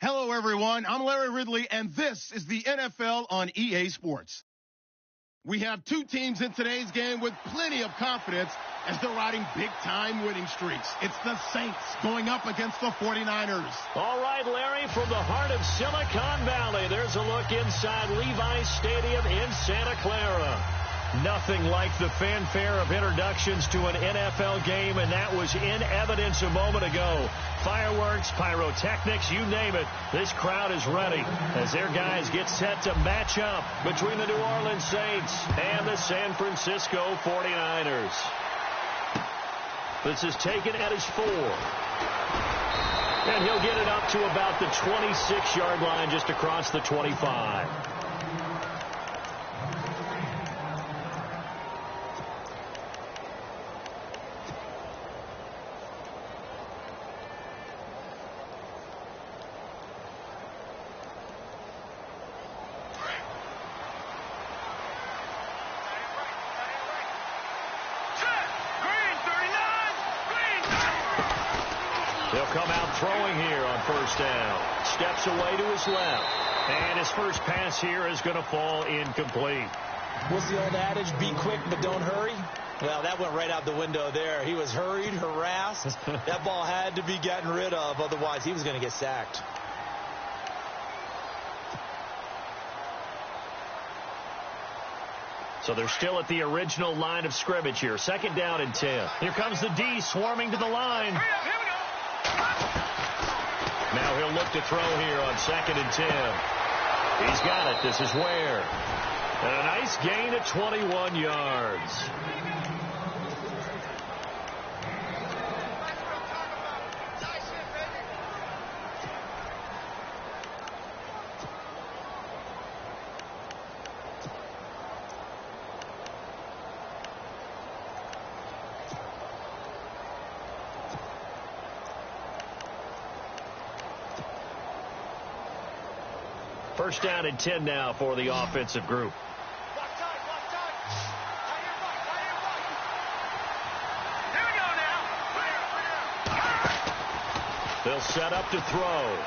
Hello, everyone. I'm Larry Ridley, and this is the NFL on EA Sports. We have two teams in today's game with plenty of confidence as they're riding big-time winning streaks. It's the Saints going up against the 49ers. All right, Larry, from the heart of Silicon Valley, there's a look inside Levi's Stadium in Santa Clara. Nothing like the fanfare of introductions to an NFL game, and that was in evidence a moment ago. Fireworks, pyrotechnics, you name it. This crowd is ready as their guys get set to match up between the New Orleans Saints and the San Francisco 49ers. This is taken at his 4. And he'll get it up to about the 26-yard line just across the 25. He'll come out throwing here on first down. Steps away to his left. And his first pass here is going to fall incomplete. What's the old adage? Be quick, but don't hurry. Well, that went right out the window there. He was hurried, harassed. That ball had to be gotten rid of. Otherwise, he was going to get sacked. So they're still at the original line of scrimmage here. Second down and 10. Here comes the D swarming to the line. Now he'll look to throw here on second and 10. He's got it. This is Ware. And a nice gain of 21 yards. First down and 10 now for the offensive group. They'll set up to throw.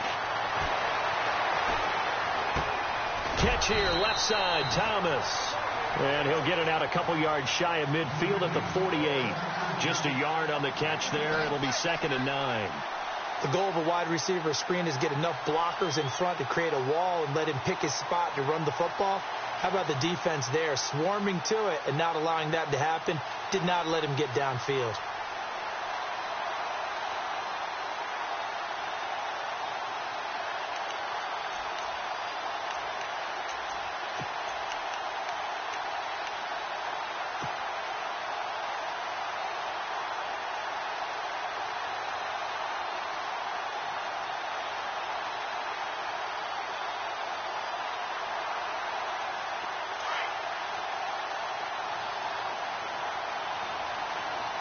Catch here, left side, Thomas. And he'll get it out a couple yards shy of midfield at the 48. Just a yard on the catch there. It'll be second and 9. The goal of a wide receiver screen is get enough blockers in front to create a wall and let him pick his spot to run the football. How about the defense there, swarming to it and not allowing that to happen? Did not let him get downfield.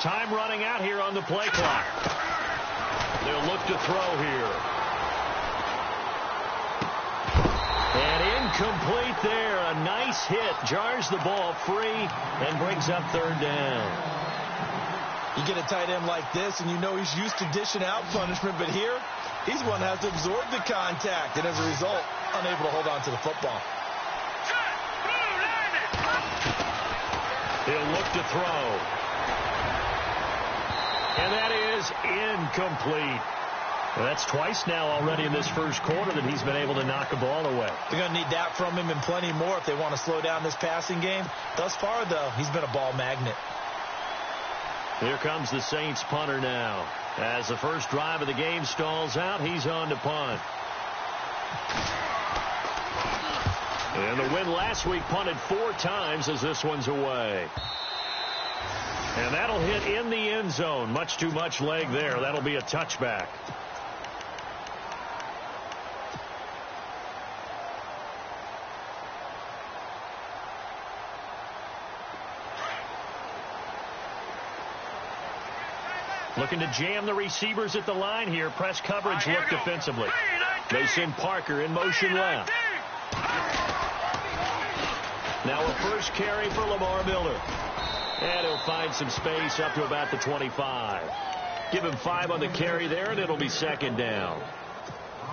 Time running out here on the play clock. They'll look to throw here. And incomplete there. A nice hit. Jars the ball free and brings up third down. You get a tight end like this, and you know he's used to dishing out punishment, but here, he's one that has to absorb the contact, and as a result, unable to hold on to the football. He'll look to throw. And that is incomplete. Well, that's twice now already in this first quarter that he's been able to knock a ball away. They're going to need that from him and plenty more if they want to slow down this passing game. Thus far, though, he's been a ball magnet. Here comes the Saints punter now. As the first drive of the game stalls out, he's on to punt. And the win last week punted 4 times as this one's away. And that'll hit in the end zone. Much too much leg there. That'll be a touchback. Looking to jam the receivers at the line here. Press coverage look defensively. They send Parker in motion left. Now a first carry for Lamar Miller. And he'll find some space up to about the 25. Give him 5 on the carry there, and it'll be second down.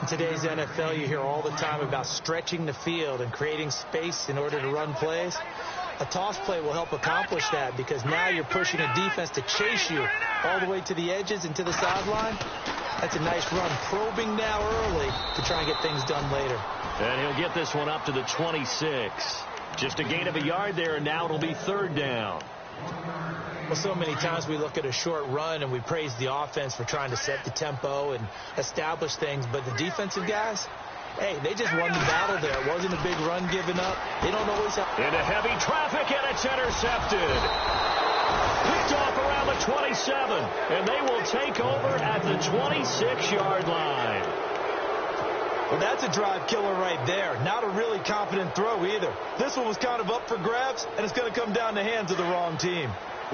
In today's NFL, you hear all the time about stretching the field and creating space in order to run plays. A toss play will help accomplish that because now you're pushing a defense to chase you all the way to the edges and to the sideline. That's a nice run, probing now early to try and get things done later. And he'll get this one up to the 26. Just a gain of a yard there, and now it'll be third down. Well, so many times we look at a short run and we praise the offense for trying to set the tempo and establish things, but the defensive guys, hey, they just won the battle there. It wasn't a big run given up. They don't always have... Into heavy traffic, and it's intercepted. Picked off around the 27, and they will take over at the 26-yard line. Well, that's a drive killer right there. Not a really confident throw either. This one was kind of up for grabs, and it's going to come down the hands of the wrong team.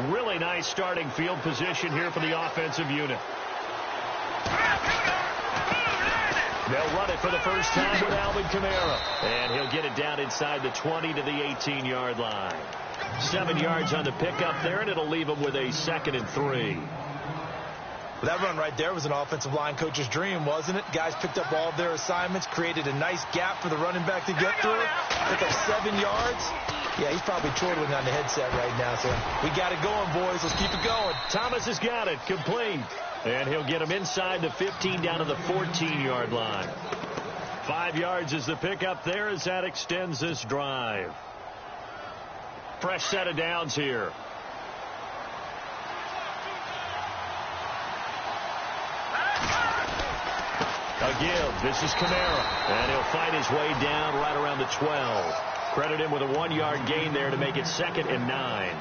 Really nice starting field position here for the offensive unit. They'll run it for the first time with Alvin Kamara. And he'll get it down inside the 20 to the 18-yard line. 7 yards on the pickup there, and it'll leave him with a 2nd and 3. Well, that run right there was an offensive line coach's dream, wasn't it? Guys picked up all of their assignments, created a nice gap for the running back to get through. Pick up 7 yards. Yeah, he's probably chortling on the headset right now, so we got it going, boys. Let's keep it going. Thomas has got it, complete. And he'll get him inside the 15 down to the 14-yard line. 5 yards is the pickup there as that extends this drive. Fresh set of downs here. A give. This is Kamara. And he'll fight his way down right around the 12. Credit him with a 1-yard gain there to make it 2nd and 9.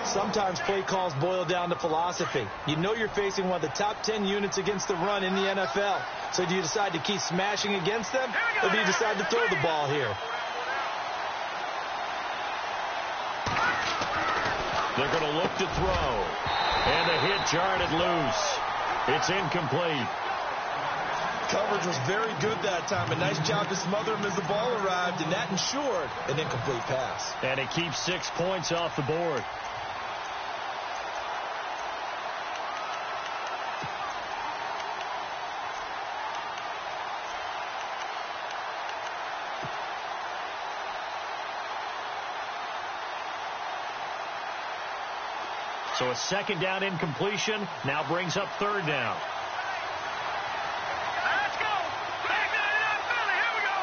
Sometimes play calls boil down to philosophy. You know you're facing one of the top 10 units against the run in the NFL. So do you decide to keep smashing against them, or do you decide to throw the ball here? They're going to look to throw. And the hit jarred it loose. It's incomplete. Coverage was very good that time. A nice job to smother him as the ball arrived, and that ensured an incomplete pass. And it keeps 6 points off the board. So a 2nd down incompletion now brings up 3rd down. Let's go. Back there, Philly. Here we go.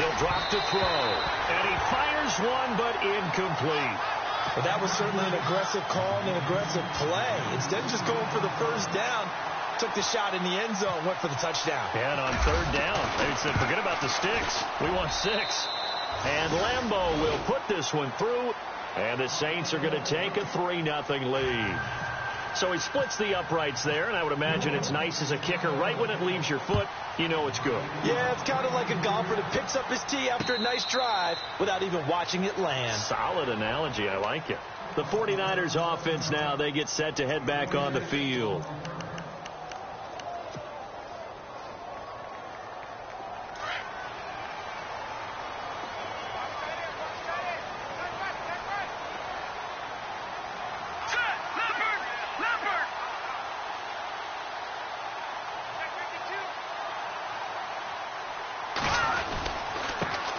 He'll drop to throw. And he fires one, but incomplete. Well, that was certainly an aggressive call and an aggressive play. Instead of just going for the 1st down, took the shot in the end zone, went for the touchdown. And on 3rd down, they said, forget about the sticks. We want 6. And Lambeau will put this one through, and the Saints are going to take a 3-0 lead. So he splits the uprights there, and I would imagine it's nice as a kicker. Right when it leaves your foot, you know it's good. Yeah, it's kind of like a golfer that picks up his tee after a nice drive without even watching it land. Solid analogy. I like it. The 49ers offense now, they get set to head back on the field.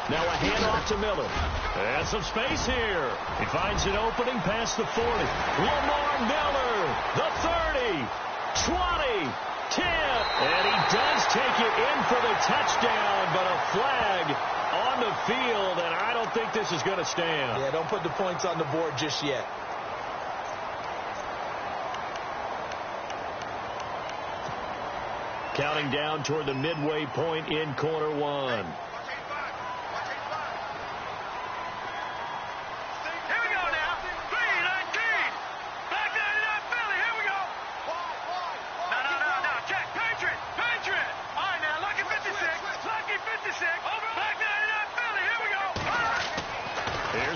Now a handoff to Miller. And some space here. He finds an opening past the 40. Lamar Miller, the 30, 20, 10. And he does take it in for the touchdown, but a flag on the field, and I don't think this is going to stand. Yeah, don't put the points on the board just yet. Counting down toward the midway point in quarter 1.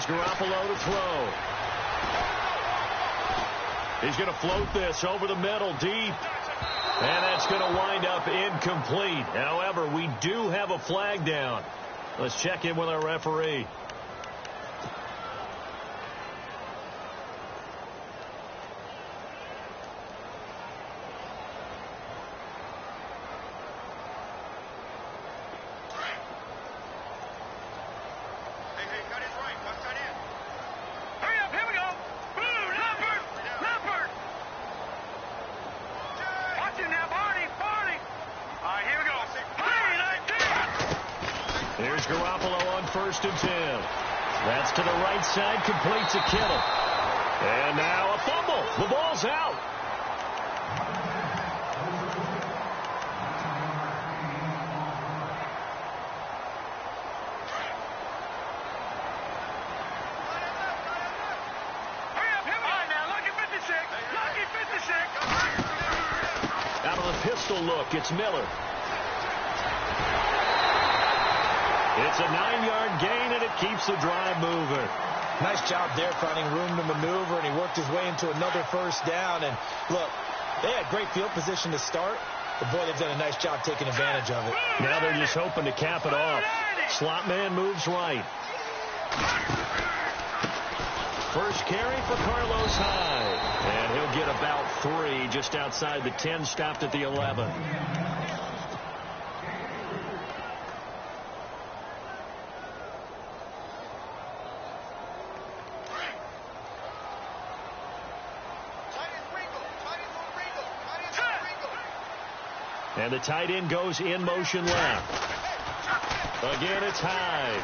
Garoppolo to throw. He's going to float this over the middle deep. And that's going to wind up incomplete. However, we do have a flag down. Let's check in with our referee. Here's Garoppolo on 1st and 10. That's to the right side, complete to Kittle. And now a fumble. The ball's out. Out of the pistol look, it's Miller. It's a 9-yard gain, and it keeps the drive moving. Nice job there finding room to maneuver, and he worked his way into another first down. And look, they had great field position to start, but boy, they've done a nice job taking advantage of it. Now they're just hoping to cap it off. Slot man moves right. First carry for Carlos Hyde. And he'll get about 3 just outside the 10, stopped at the 11. And the tight end goes in motion left. Again, it's Hyde.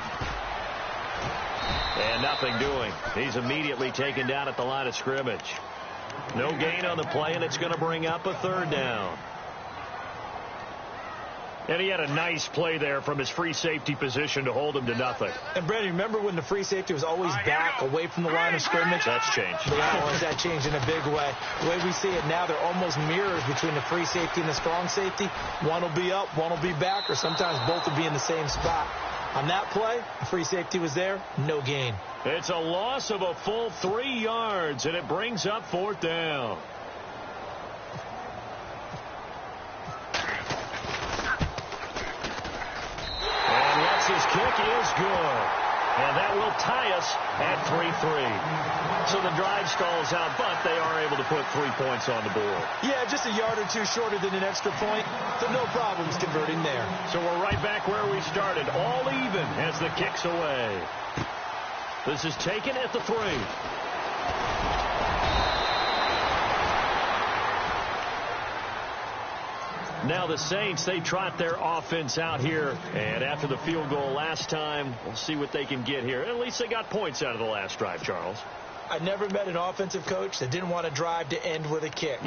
And nothing doing. He's immediately taken down at the line of scrimmage. No gain on the play, and it's going to bring up a 3rd down. And he had a nice play there from his free safety position to hold him to nothing. And, Brandon, remember when the free safety was always back away from the line of scrimmage? That's changed. Yeah, that changed in a big way. The way we see it now, they're almost mirrors between the free safety and the strong safety. One will be up, one will be back, or sometimes both will be in the same spot. On that play, the free safety was there, no gain. It's a loss of a full 3 yards, and it brings up 4th down. And Lutz's kick is good. And that will tie us at 3-3. So the drive stalls out, but they are able to put 3 points on the board. Yeah, just a yard or 2 shorter than an extra point, so no problems converting there. So we're right back where we started, all even as the kick's away. This is taken at the 3. Now the Saints, they trot their offense out here. And after the field goal last time, we'll see what they can get here. At least they got points out of the last drive, Charles. I never met an offensive coach that didn't want to drive to end with a kick.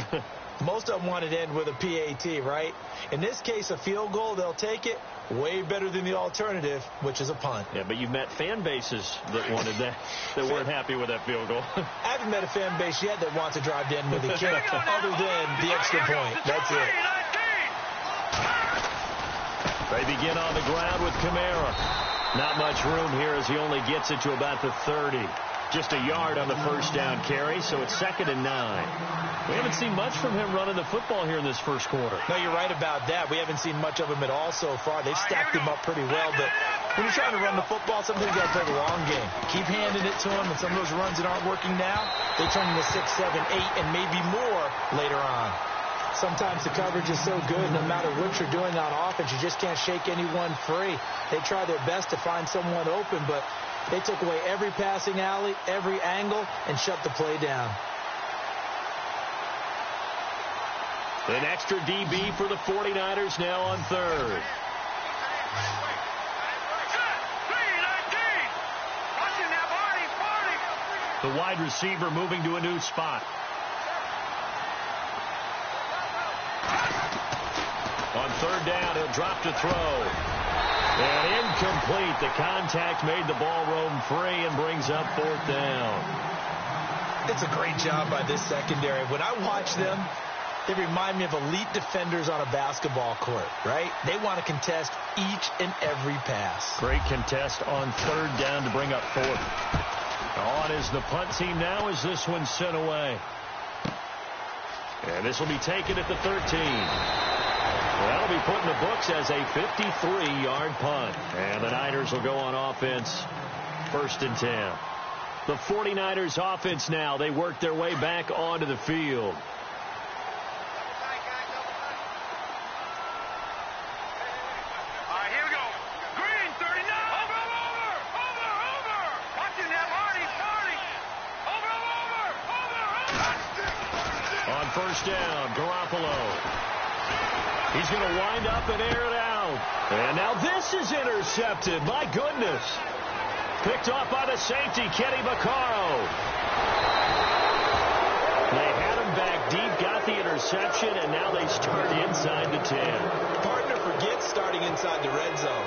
Most of them wanted to end with a PAT, right? In this case, a field goal, they'll take it. Way better than the alternative, which is a punt. Yeah, but you've met fan bases that wanted that, that weren't happy with that field goal. I haven't met a fan base yet that wants to drive to end with a kick other than the extra point. That's it. They begin on the ground with Kamara. Not much room here as he only gets it to about the 30. Just a yard on the first down carry, so it's 2nd and 9. We haven't seen much from him running the football here in this first quarter. No, you're right about that. We haven't seen much of him at all so far. They've stacked him up pretty well, but when you're trying to run the football, sometimes you got to play the long game. Keep handing it to him, and some of those runs that aren't working now, they turn into 6, 7, 8, and maybe more later on. Sometimes the coverage is so good, no matter what you're doing on offense, you just can't shake anyone free. They try their best to find someone open, but they took away every passing alley, every angle, and shut the play down. An extra DB for the 49ers now on 3rd. The wide receiver moving to a new spot. On 3rd down, he'll drop to throw. And incomplete. The contact made the ball roam free and brings up 4th down. It's a great job by this secondary. When I watch them, they remind me of elite defenders on a basketball court, right? They want to contest each and every pass. Great contest on 3rd down to bring up 4th. On is the punt team now as this one's sent away. And this will be taken at the 13. That'll be put in the books as a 53-yard punt. And the Niners will go on offense 1st and 10. The 49ers offense now, they work their way back onto the field. On 1st down, Garoppolo. He's going to wind up and air it out. And now this is intercepted. My goodness. Picked off by the safety, Kenny Vaccaro. They had him back deep, got the interception, and now they start inside the 10. Partner forgets starting inside the red zone.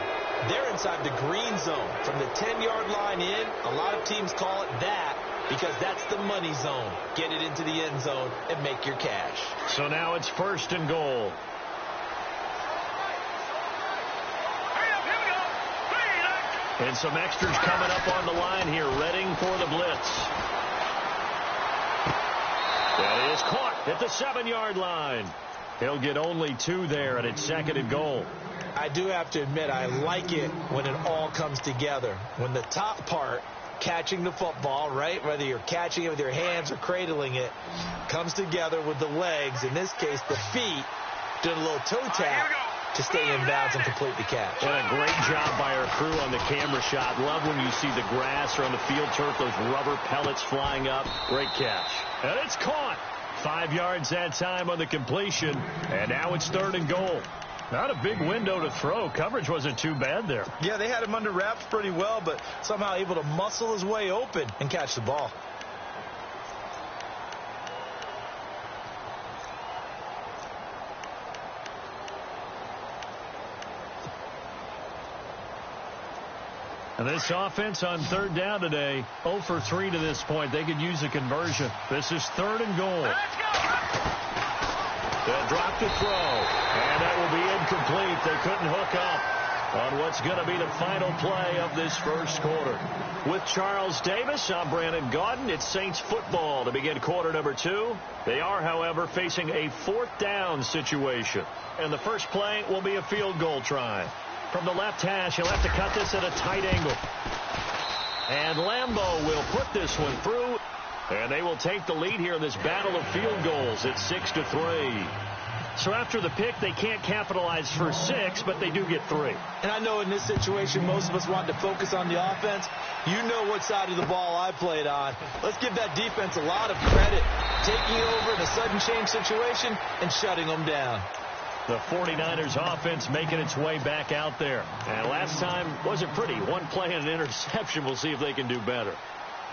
They're inside the green zone. From the 10-yard line in, a lot of teams call it that because that's the money zone. Get it into the end zone and make your cash. So now it's 1st and goal. And some extras coming up on the line here, readying for the blitz. That is caught at the 7-yard line. He'll get only 2 there, and it's 2nd and goal. I do have to admit, I like it when it all comes together. When the top part, catching the football, right, whether you're catching it with your hands or cradling it, comes together with the legs, in this case the feet, doing a little toe tap to stay in bounds and complete the catch. And a great job by our crew on the camera shot. Love when you see the grass or on the field turf, those rubber pellets flying up. Great catch. And it's caught. 5 yards that time on the completion. And now it's 3rd and goal. Not a big window to throw. Coverage wasn't too bad there. Yeah, they had him under wraps pretty well, but somehow able to muscle his way open and catch the ball. And this offense on 3rd down today, 0 for 3 to this point. They could use a conversion. This is 3rd and goal. They'll drop the throw, and that will be incomplete. They couldn't hook up on what's going to be the final play of this first quarter. With Charles Davis, I'm Brandon Gaudin. It's Saints football to begin quarter number 2. They are, however, facing a 4th down situation. And the first play will be a field goal try. From the left hash, he'll have to cut this at a tight angle. And Lambeau will put this one through. And they will take the lead here in this battle of field goals at 6-3. So after the pick, they can't capitalize for 6, but they do get 3. And I know in this situation, most of us want to focus on the offense. You know what side of the ball I played on. Let's give that defense a lot of credit. Taking over in a sudden change situation and shutting them down. The 49ers offense making its way back out there. And last time wasn't pretty. One play and an interception. We'll see if they can do better.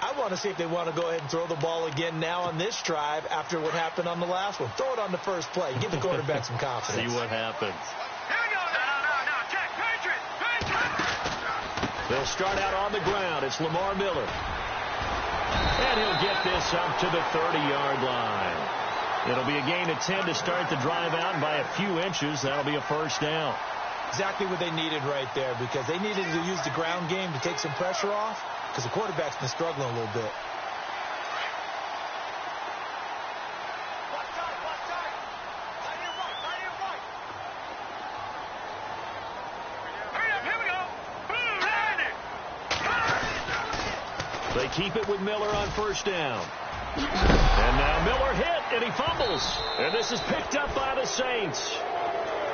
I want to see if they want to go ahead and throw the ball again now on this drive after what happened on the last one. Throw it on the first play. Give the quarterback some confidence. See what happens. Here we go. No. Check. Patriot. They'll start out on the ground. It's Lamar Miller. And he'll get this up to the 30-yard line. It'll be a gain of 10 to start the drive out, and by a few inches, that'll be a first down. Exactly what they needed right there, because they needed to use the ground game to take some pressure off, because the quarterback's been struggling a little bit. They keep it with Miller on first down. And now Miller hit, and he fumbles. And this is picked up by the Saints.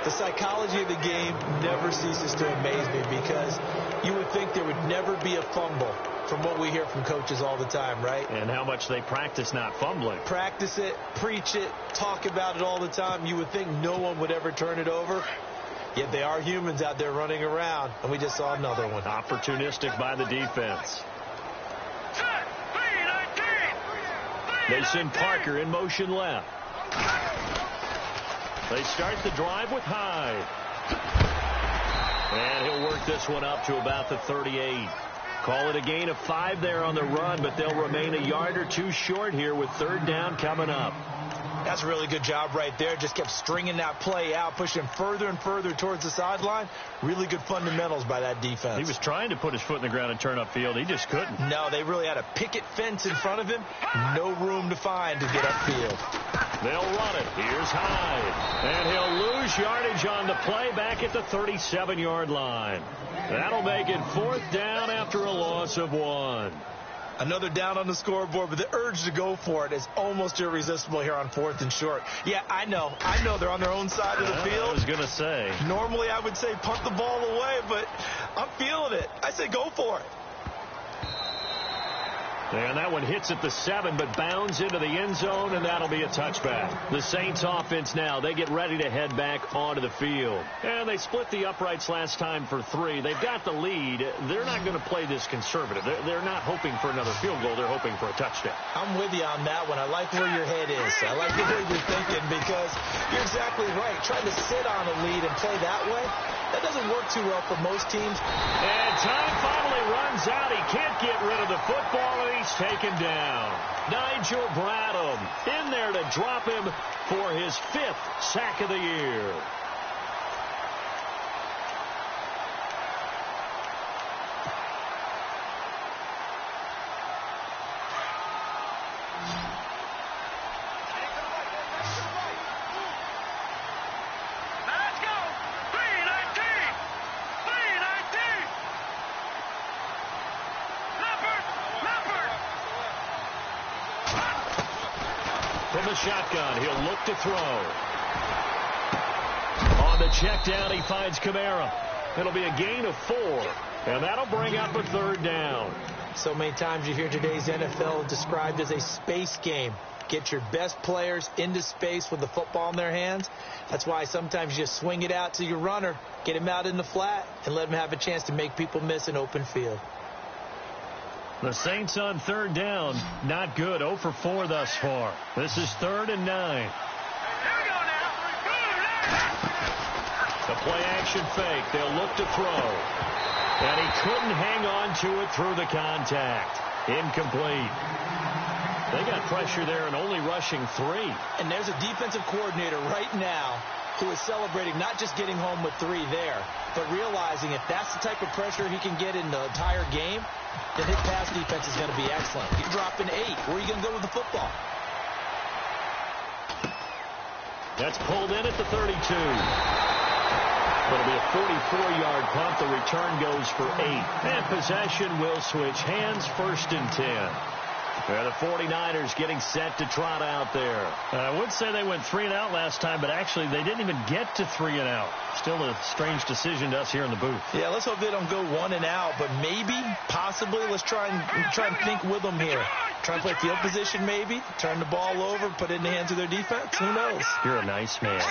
The psychology of the game never ceases to amaze me, because you would think there would never be a fumble from what we hear from coaches all the time, right? And how much they practice not fumbling. Practice it, preach it, talk about it all the time. You would think no one would ever turn it over. Yet they are humans out there running around, and we just saw another one. Opportunistic by the defense. They send Parker in motion left. They start the drive with Hyde. And he'll work this one up to about the 38. Call it a gain of 5 there on the run, but they'll remain a yard or 2 short here with 3rd down coming up. That's a really good job right there. Just kept stringing that play out, pushing further and further towards the sideline. Really good fundamentals by that defense. He was trying to put his foot in the ground and turn upfield. He just couldn't. No, they really had a picket fence in front of him. No room to find to get upfield. They'll run it. Here's Hyde. And he'll lose yardage on the play back at the 37-yard line. That'll make it 4th down after a loss of 1. Another down on the scoreboard, but the urge to go for it is almost irresistible here on 4th and short. Yeah, I know they're on their own side of the field. I was going to say. Normally I would say punt the ball away, but I'm feeling it. I say go for it. And that one hits at the 7, but bounds into the end zone, and that'll be a touchback. The Saints offense now, they get ready to head back onto the field. And they split the uprights last time for 3. They've got the lead. They're not going to play this conservative. They're not hoping for another field goal. They're hoping for a touchdown. I'm with you on that one. I like where your head is. I like the way you're thinking because you're exactly right. Trying to sit on a lead and play that way, that doesn't work too well for most teams. And time finally runs out. He can't get rid of the football, and he's taken down. Nigel Bradham in there to drop him for his 5th sack of the year. From the shotgun, he'll look to throw. On the check down, he finds Kamara. It'll be a gain of 4, and that'll bring up a 3rd down. So many times you hear today's NFL described as a space game. Get your best players into space with the football in their hands. That's why sometimes you just swing it out to your runner, get him out in the flat, and let him have a chance to make people miss an open field. The Saints on 3rd down. Not good. 0 for 4 thus far. This is 3rd and 9. Here we go now. The play action fake. They'll look to throw. And he couldn't hang on to it through the contact. Incomplete. They got pressure there and only rushing 3. And there's a defensive coordinator right now who is celebrating not just getting home with 3 there, but realizing if that's the type of pressure he can get in the entire game, then his pass defense is going to be excellent. You're dropping 8. Where are you going to go with the football? That's pulled in at the 32. It'll be a 44-yard punt. The return goes for 8. And possession will switch hands. 1st and 10. The 49ers getting set to trot out there. I would say they went 3 and out last time, but actually they didn't even get to 3 and out. Still a strange decision to us here in the booth. Yeah, let's hope they don't go 1 and out, but maybe, possibly, let's try and think with them here. Try and play field position maybe, turn the ball over, put it in the hands of their defense. Who knows? You're a nice man.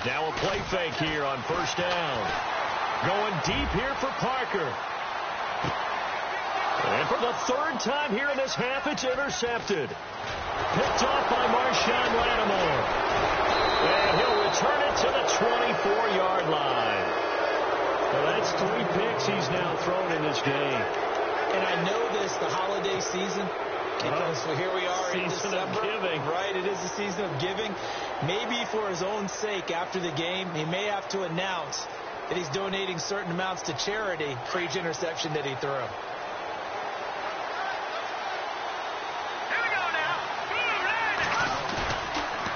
Now a play fake here on 1st down. Going deep here for Parker. And for the 3rd time here in this half, it's intercepted. Picked off by Marshawn Lattimore. And he'll return it to the 24-yard line. Well, that's 3 picks he's now thrown in this game. And I know this, the holiday season, because here we are in December. Season of giving. Right, it is the season of giving. Maybe for his own sake after the game, he may have to announce that he's donating certain amounts to charity for each interception that he threw.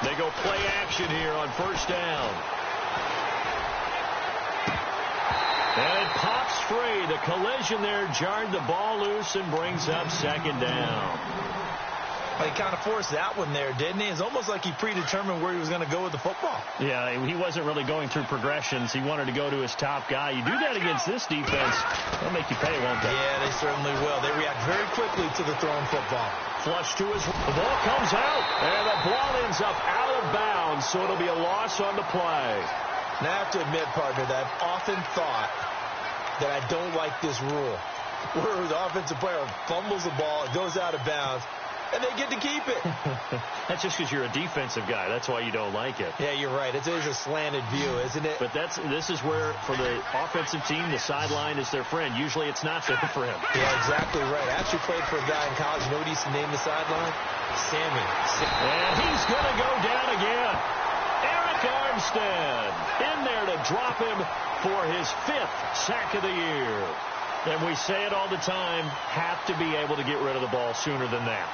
They go play action here on 1st down. And it pops free. The collision there jarred the ball loose and brings up 2nd down. Well, he kind of forced that one there, didn't he? It's almost like he predetermined where he was going to go with the football. Yeah, he wasn't really going through progressions. He wanted to go to his top guy. You do that against this defense, they'll make you pay, won't they? Yeah, they certainly will. They react very quickly to the thrown football. Flush to his... The ball comes out, and the ball ends up out of bounds, so it'll be a loss on the play. Now, I have to admit, partner, that I've often thought that I don't like this rule, where the offensive player fumbles the ball, it goes out of bounds, and they get to keep it. That's just because you're a defensive guy. That's why you don't like it. Yeah, you're right. It is a slanted view, isn't it? But this is where, for the offensive team, the sideline is their friend. Usually it's not there for him. Yeah, exactly right. I actually played for a guy in college. You know what he used to name the sideline? Sammy. And he's going to go down again. Eric Armstead in there to drop him for his 5th sack of the year. And we say it all the time, have to be able to get rid of the ball sooner than that.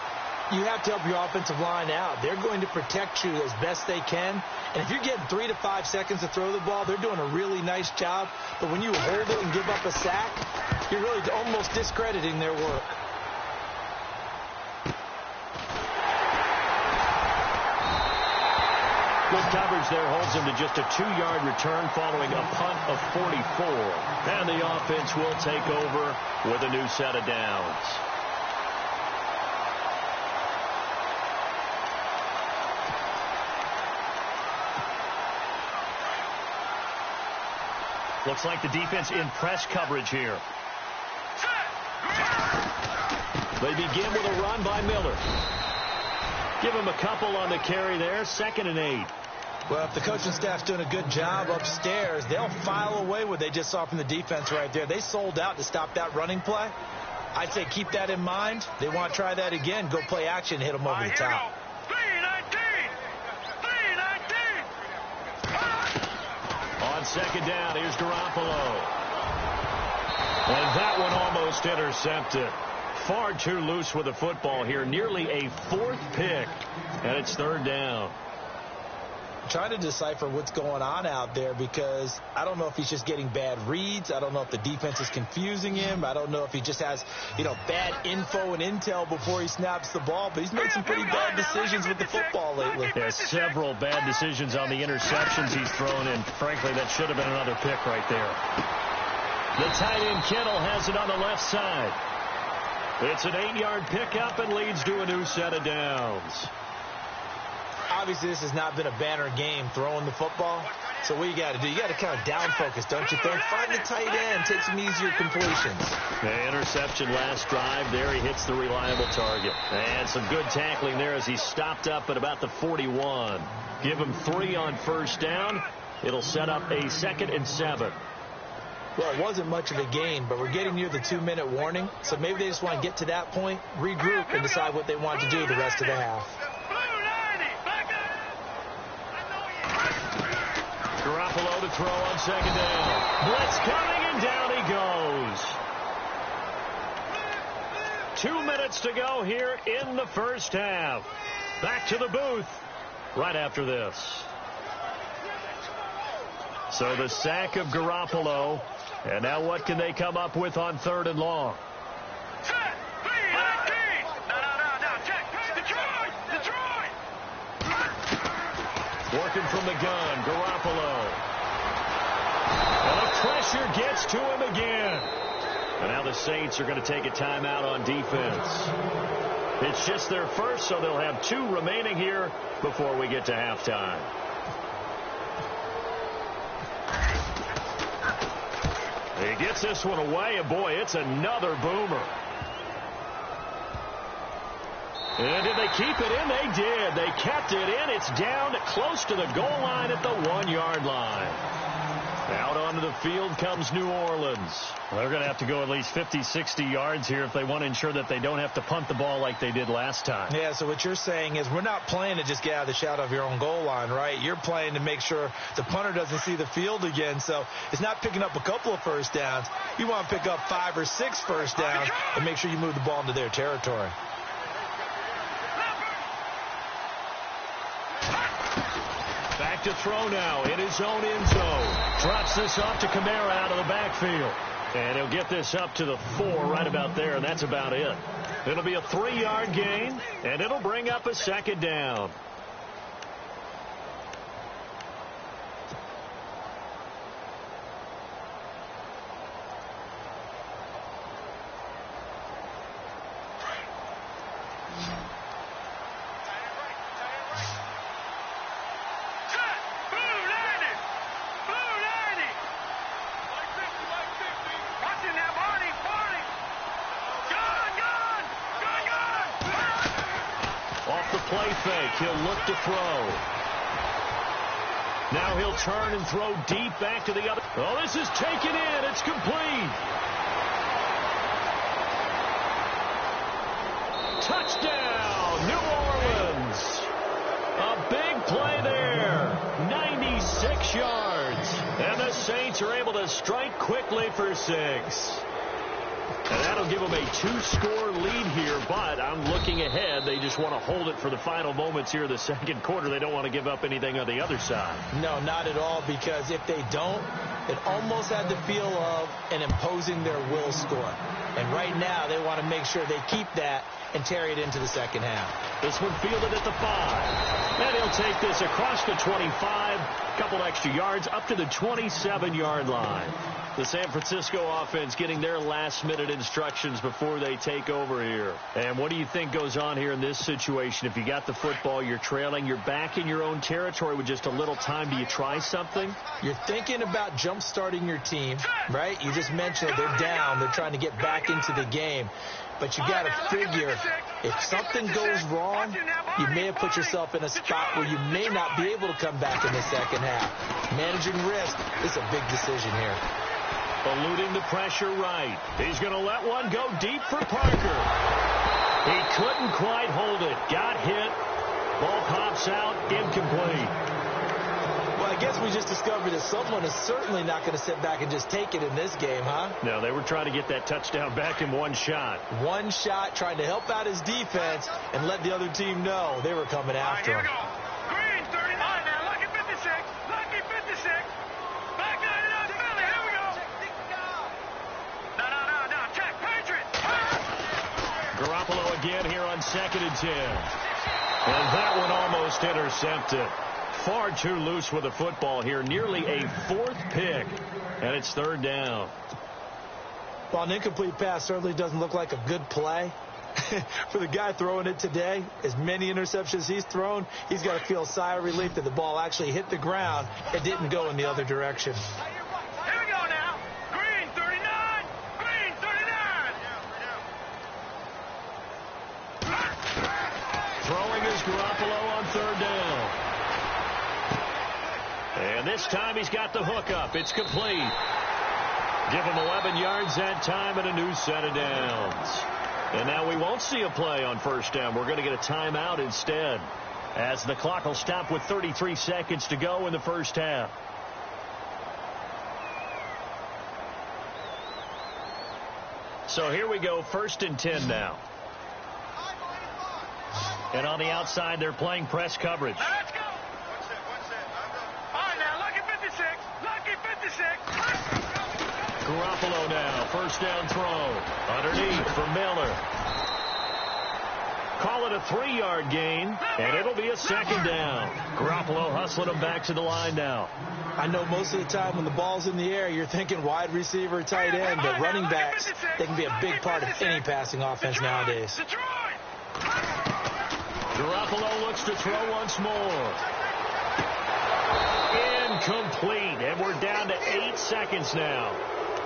You have to help your offensive line out. They're going to protect you as best they can. And if you're getting 3 to 5 seconds to throw the ball, they're doing a really nice job. But when you hold it and give up a sack, you're really almost discrediting their work. Will coverage there holds him to just a 2-yard return following a punt of 44. And the offense will take over with a new set of downs. Looks like the defense in press coverage here. They begin with a run by Miller. Give him a couple on the carry there. 2nd and 8. Well, if the coaching staff's doing a good job upstairs, they'll file away what they just saw from the defense right there. They sold out to stop that running play. I'd say keep that in mind. They want to try that again. Go play action, hit them over the top. 3-19. On 2nd down, here's Garoppolo. And that one almost intercepted. Far too loose with the football here. Nearly a 4th pick. And it's 3rd down. I'm trying to decipher what's going on out there because I don't know if he's just getting bad reads. I don't know if the defense is confusing him. I don't know if he just has, bad info and intel before he snaps the ball. But he's made some pretty bad decisions with the football lately. There's several bad decisions on the interceptions he's thrown in. Frankly, that should have been another pick right there. The tight end Kittle has it on the left side. It's an 8-yard pickup and leads to a new set of downs. Obviously, this has not been a banner game throwing the football. So what you got to do, you got to kind of down focus, don't you think? Find the tight end, take some easier completions. The interception last drive. There he hits the reliable target. And some good tackling there as he stopped up at about the 41. Give him 3 on 1st down. It'll set up a 2nd and 7. Well, it wasn't much of a gain, but we're getting near the 2-minute warning. So maybe they just want to get to that point, regroup, and decide what they want to do the rest of the half. Garoppolo to throw on 2nd down. Blitz coming, and down he goes. 2 minutes to go here in the 1st half. Back to the booth right after this. So the sack of Garoppolo. And now what can they come up with on 3rd and long? Working from the gun, Garoppolo. And the pressure gets to him again. And now the Saints are going to take a timeout on defense. It's just their first, so they'll have 2 remaining here before we get to halftime. He gets this one away, and boy, it's another boomer. And did they keep it in? They did. They kept it in. It's down close to the goal line at the 1-yard line. Out onto the field comes New Orleans. They're going to have to go at least 50, 60 yards here if they want to ensure that they don't have to punt the ball like they did last time. Yeah, so what you're saying is we're not playing to just get out of the shadow of your own goal line, right? You're playing to make sure the punter doesn't see the field again. So it's not picking up a couple of 1st downs. You want to pick up 5 or 6 1st downs and make sure you move the ball into their territory. Back to throw now in his own end zone. Drops this off to Kamara out of the backfield. And he'll get this up to the 4 right about there, and that's about it. It'll be a 3-yard gain, and it'll bring up a 2nd down. Play fake. He'll look to throw. Now he'll turn and throw deep back to the other. Oh, this is taken in. It's complete. Touchdown, New Orleans. A big play there. 96 yards. And the Saints are able to strike quickly for 6. And that'll give them a 2-score lead here, but I'm looking ahead. They just want to hold it for the final moments here in the second quarter. They don't want to give up anything on the other side. No, not at all, because if they don't, it almost had the feel of an imposing their will score. And right now, they want to make sure they keep that and carry it into the second half. This one fielded at the 5. And he'll take this across the 25, a couple extra yards, up to the 27-yard line. The San Francisco offense getting their last-minute instructions before they take over here. And what do you think goes on here in this situation? If you got the football, you're trailing, you're back in your own territory with just a little time. Do you try something? You're thinking about jump-starting your team, right? You just mentioned they're down. They're trying to get back into the game. But you got to figure, if something goes wrong, you may have put yourself in a spot where you may not be able to come back in the second half. Managing risk is a big decision here. Eluding the pressure right. He's going to let one go deep for Parker. He couldn't quite hold it. Got hit. Ball pops out. Incomplete. Well, I guess we just discovered that someone is certainly not going to sit back and just take it in this game, huh? No, they were trying to get that touchdown back in one shot. One shot, trying to help out his defense and let the other team know they were coming after him. Green, 39. Now, lucky 56. Lucky 56. Back 99, Philly. Here we go. No. Check. Patriot. Garoppolo again here on 2nd and 10. And that one almost intercepted. Far too loose with the football here. Nearly a 4th pick. And it's 3rd down. Well, an incomplete pass certainly doesn't look like a good play. For the guy throwing it today, as many interceptions he's thrown, he's got to feel a sigh of relief that the ball actually hit the ground and didn't go in the other direction. Here we go now. Green, 39. Green, 39. Throwing is Garoppolo on 3rd down. And this time he's got the hook up. It's complete. Give him 11 yards that time and a new set of downs. And now we won't see a play on 1st down. We're going to get a timeout instead, as the clock will stop with 33 seconds to go in the first half. So here we go, 1st and 10 now. And on the outside, they're playing press coverage. Let's go. All right, now, lucky 56. Lucky 56. Garoppolo now, 1st down throw. Underneath for Miller. Call it a 3-yard gain, and it'll be a 2nd down. Garoppolo hustling him back to the line now. I know most of the time when the ball's in the air, you're thinking wide receiver, tight end, but running backs, they can be a big part of any passing offense nowadays. Garoppolo looks to throw once more. Incomplete, and we're down to 8 seconds now.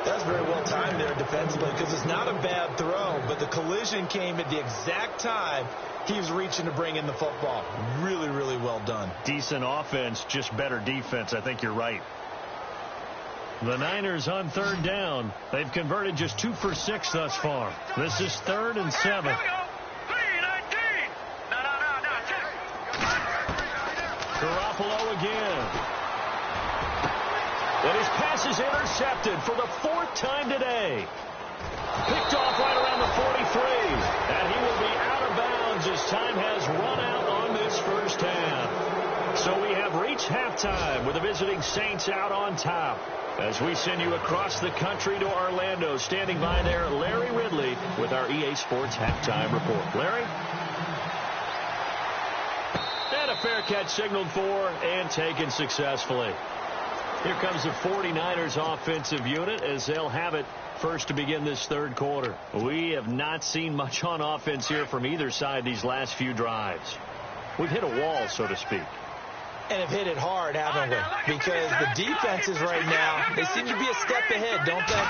That's very well timed there defensively, because it's not a bad throw, but the collision came at the exact time he was reaching to bring in the football. Really, really well done. Decent offense, just better defense. I think you're right. The Niners on 3rd down. They've converted just 2 for 6 thus far. This is 3rd and 7. Here we go. 3-19. No. Check. Garoppolo again. And his pass is intercepted for the 4th time today. Picked off right around the 43. And he will be out of bounds as time has run out on this first half. So we have reached halftime with the visiting Saints out on top. As we send you across the country to Orlando, standing by there, Larry Ridley with our EA Sports Halftime Report. Larry? And a fair catch signaled for and taken successfully. Here comes the 49ers offensive unit as they'll have it first to begin this 3rd quarter. We have not seen much on offense here from either side these last few drives. We've hit a wall, so to speak. And have hit it hard, haven't we? Because the defenses right now, they seem to be a step ahead, don't they?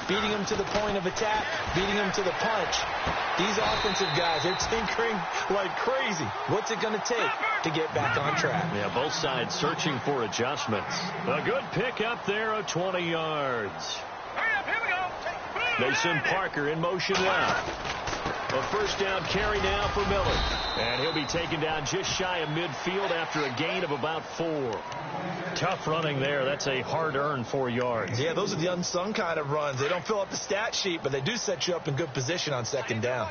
Beating them to the point of attack, beating them to the punch. These offensive guys, they're tinkering like crazy. What's it going to take to get back on track? Yeah, both sides searching for adjustments. A good pick up there of 20 yards. Hurry up, here we go. They send Parker in motion left. A first down carry now for Miller. And he'll be taken down just shy of midfield after a gain of about 4. Tough running there. That's a hard-earned 4 yards. Yeah, those are the unsung kind of runs. They don't fill up the stat sheet, but they do set you up in good position on second down.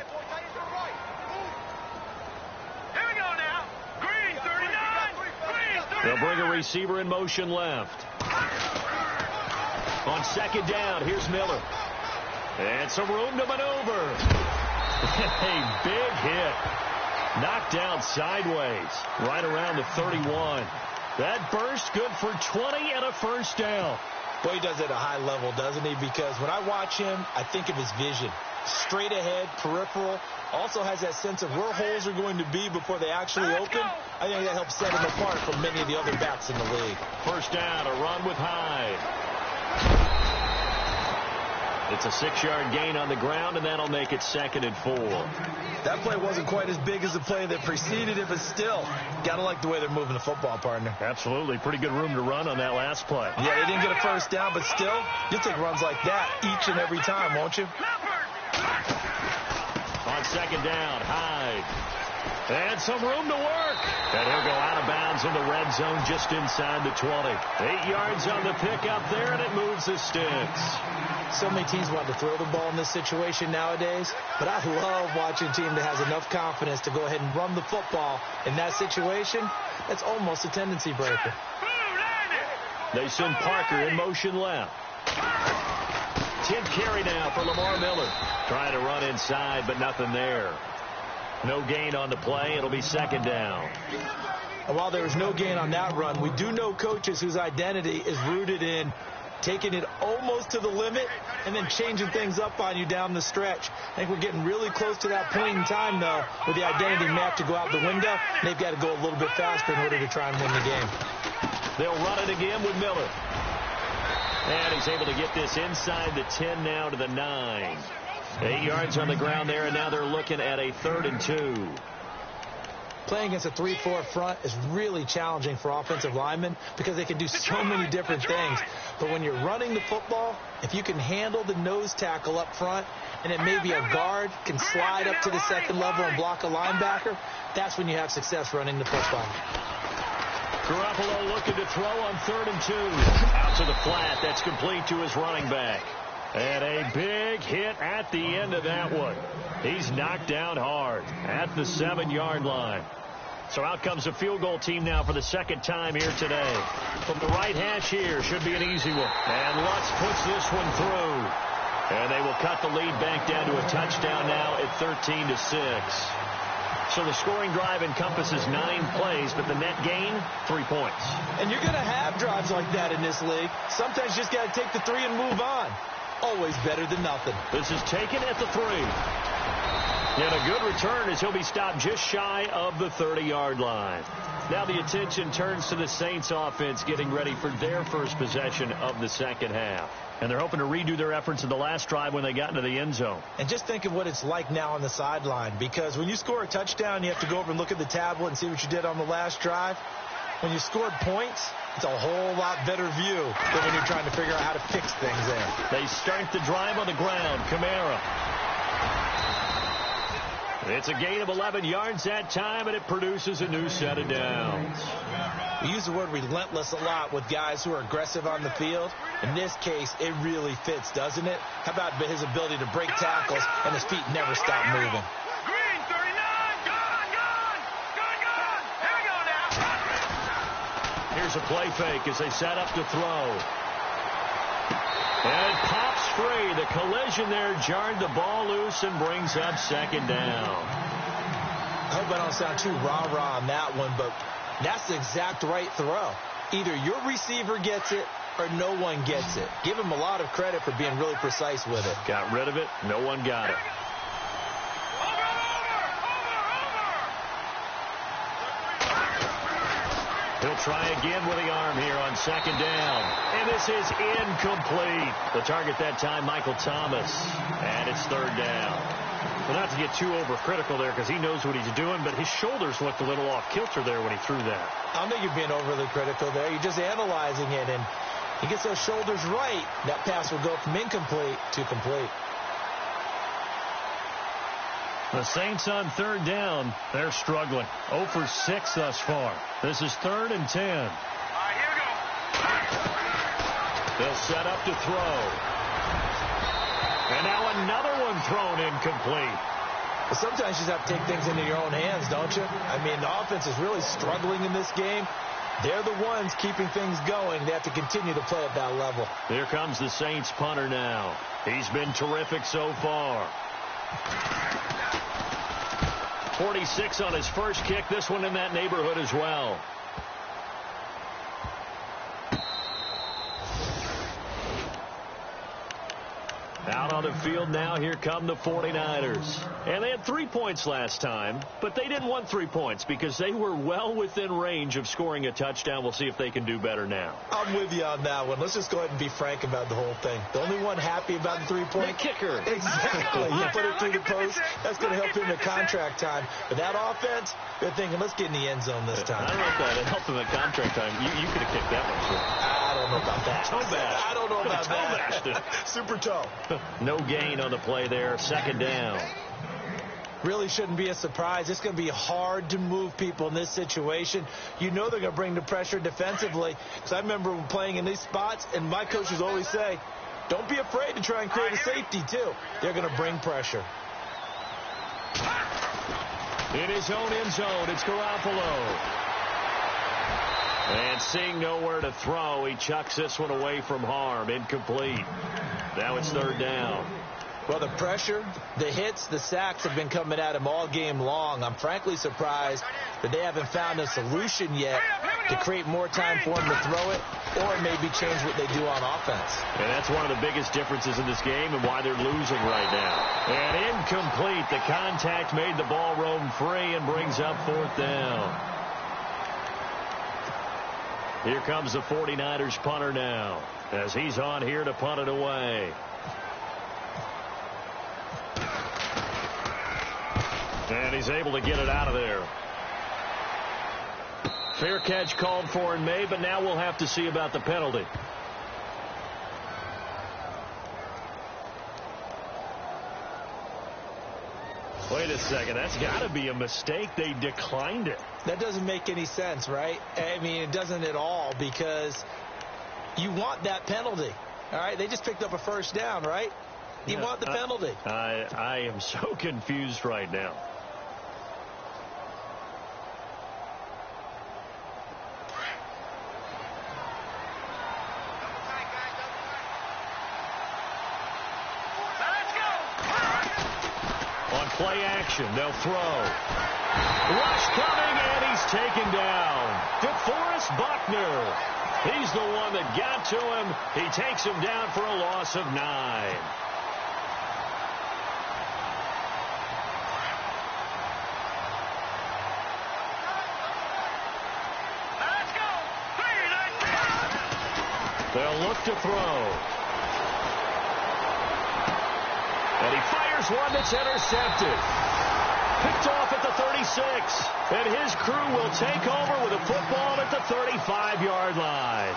Here we go now. Green, 39. Green, 39. They'll bring a receiver in motion left. On second down, here's Miller. And some room to maneuver. A big hit. Knocked down sideways. Right around the 31. That burst good for 20 and a first down. Boy, he does it at a high level, doesn't he? Because when I watch him, I think of his vision. Straight ahead, peripheral. Also has that sense of where holes are going to be before they actually open. I think that helps set him apart from many of the other backs in the league. First down, a run with Hyde. It's a 6-yard gain on the ground, and that'll make it 2nd and 4. That play wasn't quite as big as the play that preceded it, but still, got to like the way they're moving the football, partner. Absolutely. Pretty good room to run on that last play. Yeah, they didn't get a first down, but still, you'll take runs like that each and every time, won't you? On second down, Hyde. And some room to work. And he'll go out of bounds in the red zone just inside the 20. 8 yards on the pickup there, and it moves the sticks. So many teams want to throw the ball in this situation nowadays, but I love watching a team that has enough confidence to go ahead and run the football. In that situation, that's almost a tendency breaker. They send Parker in motion left. 10th carry now for Lamar Miller. Trying to run inside, but nothing there. No gain on the play. It'll be 2nd down. And while there was no gain on that run, we do know coaches whose identity is rooted in taking it almost to the limit and then changing things up on you down the stretch. I think we're getting really close to that point in time, though, where the identity may have to go out the window. They've got to go a little bit faster in order to try and win the game. They'll run it again with Miller. And he's able to get this inside the 10 now to the 9. 8 yards on the ground there, and now they're looking at a 3rd and 2. Playing against a 3-4 front is really challenging for offensive linemen because they can do so many different things. But when you're running the football, if you can handle the nose tackle up front, and then maybe a guard can slide up to the second level and block a linebacker, that's when you have success running the football. Garoppolo looking to throw on 3rd and 2. Out to the flat. That's complete to his running back. And a big hit at the end of that one. He's knocked down hard at the 7-yard line. So out comes the field goal team now for the 2nd time here today. From the right hash here, should be an easy one. And Lutz puts this one through. And they will cut the lead back down to a touchdown now at 13-6. So the scoring drive encompasses 9 plays, but the net gain, 3 points. And you're going to have drives like that in this league. Sometimes you just got to take the 3 and move on. Always better than nothing. This is taken at the 3. And a good return as he'll be stopped just shy of the 30-yard line. Now the attention turns to the Saints offense getting ready for their first possession of the second half. And they're hoping to redo their efforts in the last drive when they got into the end zone. And just think of what it's like now on the sideline, because when you score a touchdown, you have to go over and look at the tablet and see what you did on the last drive. When you scored points, it's a whole lot better view than when you're trying to figure out how to fix things there. They start the drive on the ground. Kamara. It's a gain of 11 yards that time, and it produces a new set of downs. We use the word relentless a lot with guys who are aggressive on the field. In this case, it really fits, doesn't it? How about his ability to break tackles and his feet never stop moving? Green, 39. Gone. Here we go now. Here's a play fake as they set up to throw. And it pops free. The collision there jarred the ball loose and brings up 2nd down. I hope I don't sound too rah-rah on that one, but that's the exact right throw. Either your receiver gets it or no one gets it. Give him a lot of credit for being really precise with it. Got rid of it. No one got it. He'll try again with the arm here on 2nd down. And this is incomplete. The target that time, Michael Thomas. And it's 3rd down. Well, not to get too overcritical there because he knows what he's doing, but his shoulders looked a little off kilter there when he threw that. I don't think you're being overly critical there. You're just analyzing it, and he gets those shoulders right. That pass will go from incomplete to complete. The Saints on third down. They're struggling. 0 for 6 thus far. This is 3rd and 10. Here we go. They'll set up to throw. And now another one thrown incomplete. Well, sometimes you just have to take things into your own hands, don't you? I mean, the offense is really struggling in this game. They're the ones keeping things going. They have to continue to play at that level. Here comes the Saints punter now. He's been terrific so far. 46 on his first kick. This one in that neighborhood as well. Out on the field now, here come the 49ers. And they had 3 points last time, but they didn't want 3 points because they were well within range of scoring a touchdown. We'll see if they can do better now. I'm with you on that one. Let's just go ahead and be frank about the whole thing. The only one happy about the 3-point the kicker. Exactly. You put it through the post. That's going to help him in contract time. But that offense, they're thinking, let's get in the end zone this time. I don't know if that helped him in contract time. You could have kicked that one, sure. I don't know about that. Toe bash. I don't know about that. that. Super toe. No gain on the play there. 2nd down. Really shouldn't be a surprise. It's going to be hard to move people in this situation. You know they're going to bring the pressure defensively. Because I remember playing in these spots, and my coaches always say, don't be afraid to try and create a safety, too. They're going to bring pressure. In his own end zone, it's Garoppolo. And seeing nowhere to throw, he chucks this one away from harm. Incomplete. Now it's 3rd down. Well, the pressure, the hits, the sacks have been coming at him all game long. I'm frankly surprised that they haven't found a solution yet to create more time for him to throw it or maybe change what they do on offense. And that's one of the biggest differences in this game and why they're losing right now. And incomplete. The contact made the ball roam free and brings up 4th down. Here comes the 49ers punter now as he's on here to punt it away. And he's able to get it out of there. Fair catch called for and made, but now we'll have to see about the penalty. Wait a second. That's got to be a mistake. They declined it. That doesn't make any sense, right? I mean, it doesn't at all because you want that penalty. All right? They just picked up a 1st down, right? You want the penalty. I am so confused right now. On play action, they'll throw. Rush coming, and he's taken down. DeForest Buckner. He's the one that got to him. He takes him down for a loss of 9. They'll look to throw. And he fires one that's intercepted. Picked off at the 36. And his crew will take over with a football at the 35-yard line.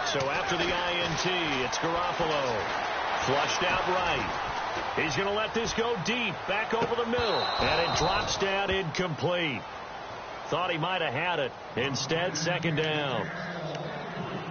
So after the INT, it's Garoppolo. Flushed out right. He's going to let this go deep, back over the middle. And it drops down incomplete. Thought he might have had it. Instead, 2nd down.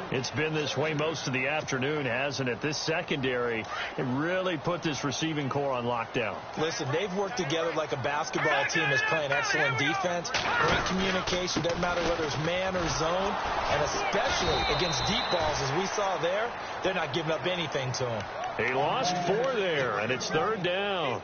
It's been this way most of the afternoon, hasn't it? This secondary, it really put this receiving core on lockdown. Listen, they've worked together like a basketball team that's playing excellent defense. Great communication. Doesn't matter whether it's man or zone. And especially against deep balls, as we saw there, they're not giving up anything to them. He lost 4 there, and it's 3rd down.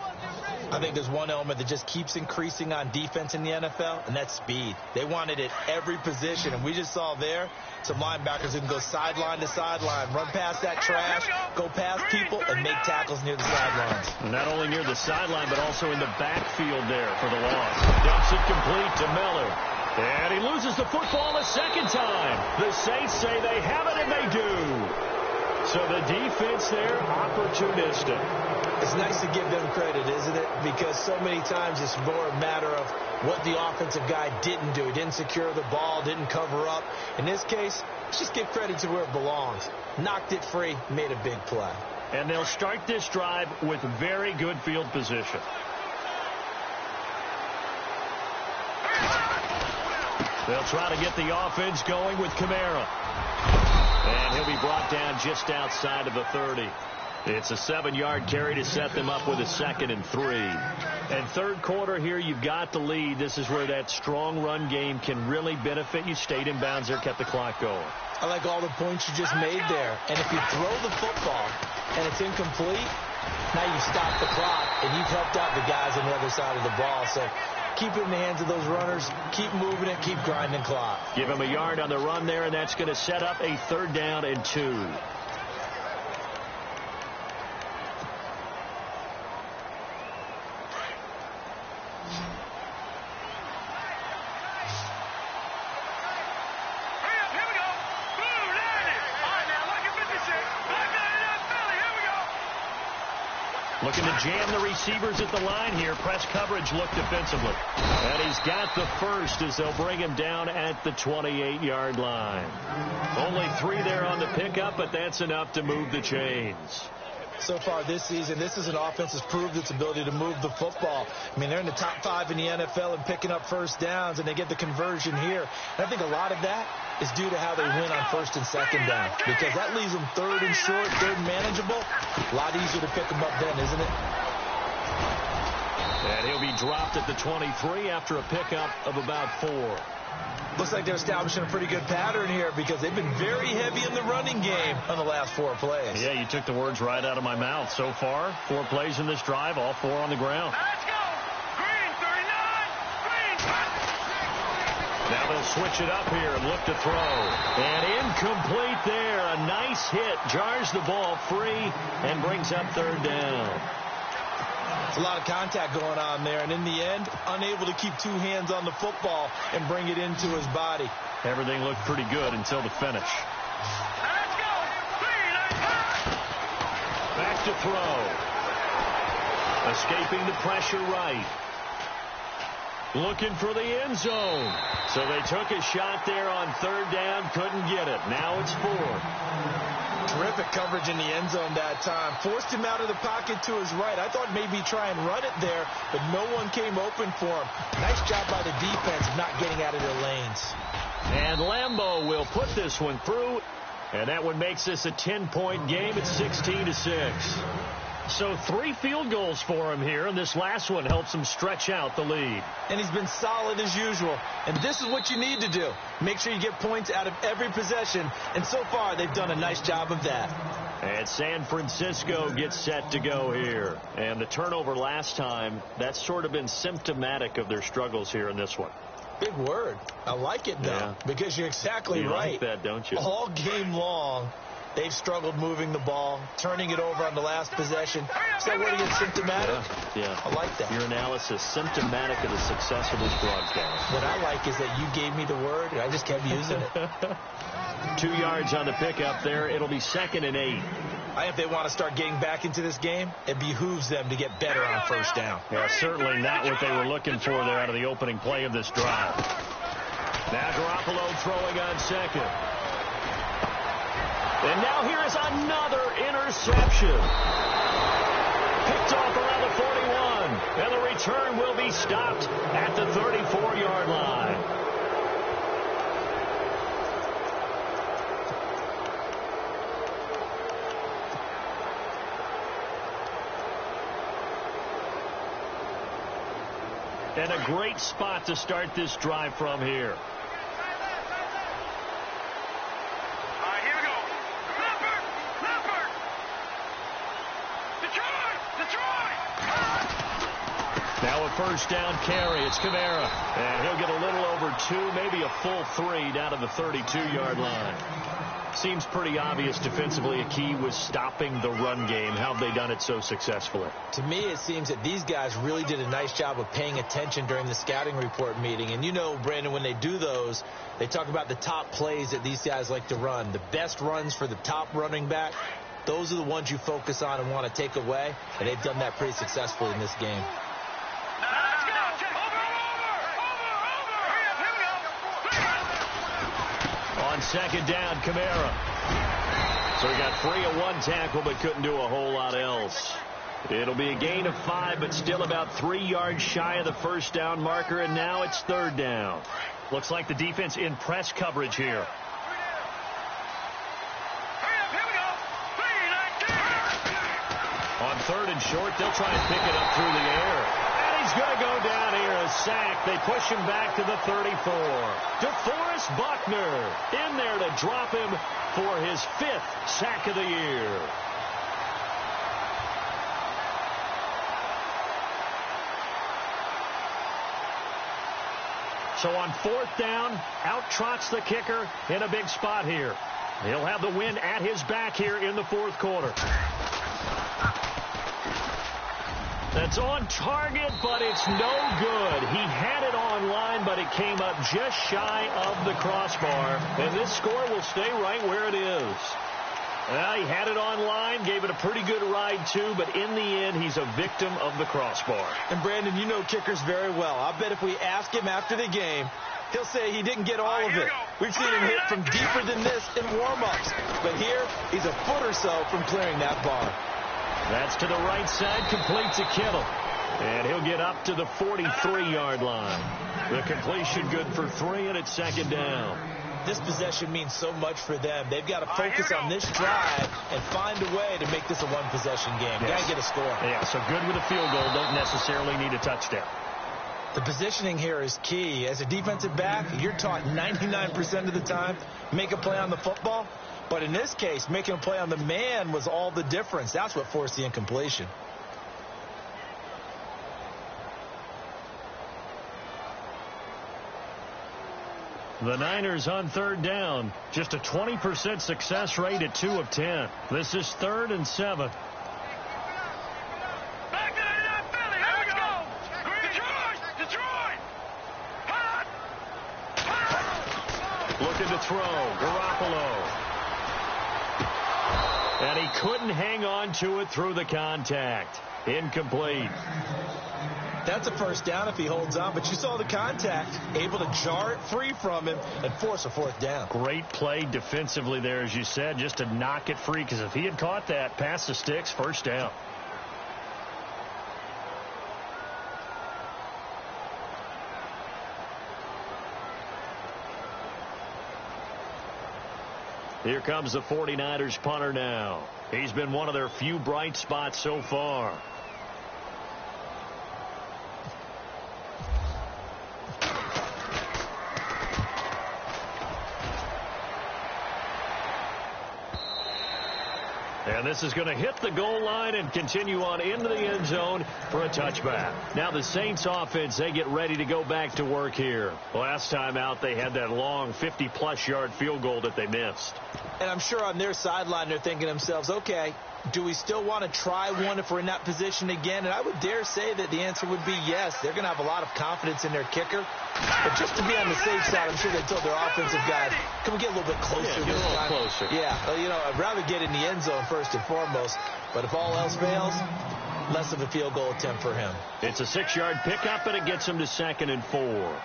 I think there's one element that just keeps increasing on defense in the NFL, and that's speed. They want it at every position, and we just saw there some linebackers who can go sideline to sideline, run past that trash, go past people, and make tackles near the sidelines. Not only near the sideline, but also in the backfield there for the loss. Dumps it complete to Miller. And he loses the football a second time. The Saints say they have it, and they do. So the defense there, opportunistic. It's nice to give them credit, isn't it? Because so many times it's more a matter of what the offensive guy didn't do. He didn't secure the ball, didn't cover up. In this case, let's just give credit to where it belongs. Knocked it free, made a big play. And they'll start this drive with very good field position. They'll try to get the offense going with Kamara. And he'll be brought down just outside of the 30. It's a 7-yard carry to set them up with a 2nd and 3. And third quarter here, you've got the lead. This is where that strong run game can really benefit you. Stayed in bounds there, kept the clock going. I like all the points you just made there. And if you throw the football and it's incomplete, now you've stopped the clock and you've helped out the guys on the other side of the ball. So keep it in the hands of those runners. Keep moving it. Keep grinding clock. Give him a yard on the run there, and that's going to set up a 3rd down and 2. Looking to jam the receivers at the line here. Press coverage look defensively. And he's got the first as they'll bring him down at the 28-yard line. Only 3 there on the pickup, but that's enough to move the chains. So far this season, this is an offense that's proved its ability to move the football. I mean, they're in the top 5 in the NFL and picking up first downs, and they get the conversion here. And I think a lot of that is due to how they win on 1st and 2nd down, because that leaves them 3rd and short, 3rd and manageable. A lot easier to pick them up then, isn't it? And he'll be dropped at the 23 after a pickup of about 4. Looks like they're establishing a pretty good pattern here because they've been very heavy in the running game on the last 4 plays. Yeah, you took the words right out of my mouth. So far, 4 plays in this drive, all 4 on the ground. Let's go! Green, 39! Green! Now they'll switch it up here and look to throw. And incomplete there. A nice hit. Jars the ball free and brings up 3rd down. It's a lot of contact going on there, and in the end, unable to keep 2 hands on the football and bring it into his body. Everything looked pretty good until the finish. Let's go! Green, Back to throw. Escaping the pressure right. Looking for the end zone. So they took a shot there on 3rd down, couldn't get it. Now it's 4. Terrific coverage in the end zone that time. Forced him out of the pocket to his right. I thought maybe try and run it there, but no one came open for him. Nice job by the defense not getting out of their lanes. And Lambeau will put this one through, and that one makes this a 10-point game at 16-6. So 3 field goals for him here, and this last one helps him stretch out the lead. And he's been solid as usual. And this is what you need to do. Make sure you get points out of every possession. And so far, they've done a nice job of that. And San Francisco gets set to go here. And the turnover last time, that's sort of been symptomatic of their struggles here in this one. Big word. I like it, though, because you're exactly right. You like that, don't you? All game long, they've struggled moving the ball, turning it over on the last possession. Is that where it gets symptomatic? Yeah. I like that. Your analysis, symptomatic of the success of this broadcast. What I like is that you gave me the word, and I just kept using it. 2 yards on the pickup there. It'll be 2nd and 8. I think if they want to start getting back into this game, it behooves them to get better on 1st down. Yeah, certainly not what they were looking for there out of the opening play of this drive. Now Garoppolo throwing on 2nd. And now here is another interception. Picked off around the 41. And the return will be stopped at the 34-yard line. And a great spot to start this drive from here. first down carry. It's Kamara. And he'll get a little over 2, maybe a full 3 down to the 32-yard line. Seems pretty obvious defensively a key was stopping the run game. How have they done it so successfully? To me, it seems that these guys really did a nice job of paying attention during the scouting report meeting. And you know, Brandon, when they do those, they talk about the top plays that these guys like to run. The best runs for the top running back, those are the ones you focus on and want to take away. And they've done that pretty successfully in this game. On second down, Kamara. So he got free of one tackle but couldn't do a whole lot else. It'll be a gain of 5, but still about 3 yards shy of the first down marker, and now it's third down. Looks like the defense in press coverage here. On third and short, they'll try and pick it up through the air. He's going to go down here, a sack. They push him back to the 34. DeForest Buckner in there to drop him for his 5th sack of the year. So on fourth down, out trots the kicker in a big spot here. He'll have the wind at his back here in the fourth quarter. That's on target, but it's no good. He had it on line, but it came up just shy of the crossbar. And this score will stay right where it is. Well, he had it on line, gave it a pretty good ride, too, but in the end, he's a victim of the crossbar. And, Brandon, you know kickers very well. I bet if we ask him after the game, he'll say he didn't get all of it. We've seen him hit from deeper than this in warm-ups. But here, he's a foot or so from clearing that bar. That's to the right side, complete to Kittle. And he'll get up to the 43-yard line. The completion good for 3, and it's second down. This possession means so much for them. They've got to focus on this drive and find a way to make this a one-possession game. Yes. Got to get a score. Yeah, so good with a field goal. Don't necessarily need a touchdown. The positioning here is key. As a defensive back, you're taught 99% of the time, make a play on the football. But in this case, making a play on the man was all the difference. That's what forced the incompletion. The Niners on third down. Just a 20% success rate at 2 of 10. This is 3rd and 7. Back to the Philly. Here we go. Detroit. Hot. Looking to throw. Garoppolo. And he couldn't hang on to it through the contact. Incomplete. That's a first down if he holds on, but you saw the contact, able to jar it free from him and force a fourth down. Great play defensively there, as you said, just to knock it free, because if he had caught that, past the sticks, first down. Here comes the 49ers punter now. He's been one of their few bright spots so far. And this is going to hit the goal line and continue on into the end zone for a touchback. Now the Saints offense, they get ready to go back to work here. Last time out, they had that long 50-plus yard field goal that they missed. And I'm sure on their sideline, they're thinking to themselves, okay, do we still want to try one if we're in that position again? And I would dare say that the answer would be yes. They're going to have a lot of confidence in their kicker. But just to be on the safe side, I'm sure they told their offensive guys, can we get a little bit closer? Yeah, get a little closer. Yeah, you know, I'd rather get in the end zone first and foremost. But if all else fails, less of a field goal attempt for him. It's a 6-yard pickup, and it gets him to 2nd and 4.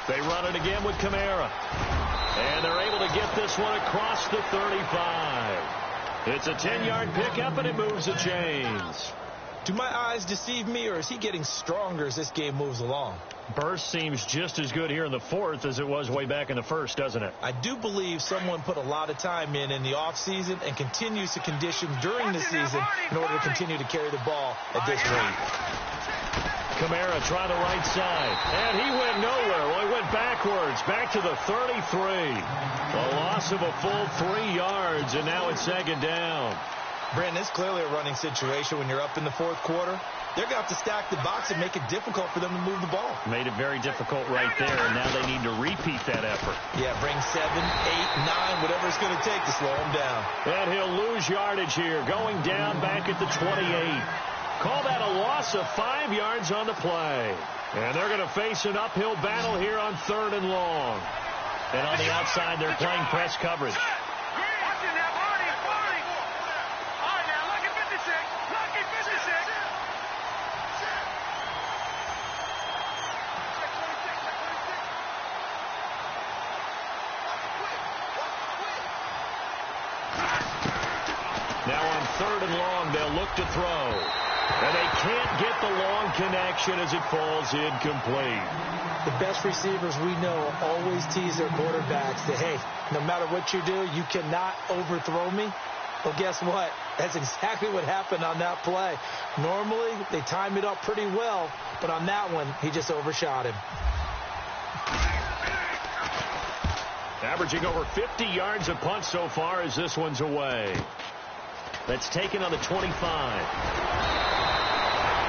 They run it again with Kamara. And they're able to get this one across the 35. It's a 10-yard pickup, and it moves the chains. Do my eyes deceive me, or is he getting stronger as this game moves along? Burst seems just as good here in the 4th as it was way back in the 1st, doesn't it? I do believe someone put a lot of time in the offseason and continues to condition during the season in order to continue to carry the ball at this rate. Kamara trying the right side. And he went nowhere. Well, he went backwards. Back to the 33. A loss of a full 3 yards, and now it's second down. Brandon, it's clearly a running situation when you're up in the fourth quarter. They're going to have to stack the box and make it difficult for them to move the ball. Made it very difficult right there, and now they need to repeat that effort. Yeah, bring 7, 8, 9, whatever it's going to take to slow him down. And he'll lose yardage here, going down back at the 28. Call that a loss of 5 yards on the play. And they're going to face an uphill battle here on 3rd and long. And on the outside, they're playing press coverage. Now on 3rd and long, they'll look to throw. And they can't get the long connection as it falls incomplete. The best receivers we know always tease their quarterbacks that, hey, no matter what you do, you cannot overthrow me. Well, guess what? That's exactly what happened on that play. Normally, they time it up pretty well, but on that one, he just overshot him. Averaging over 50 yards a punt so far as this one's away. That's taken on the 25.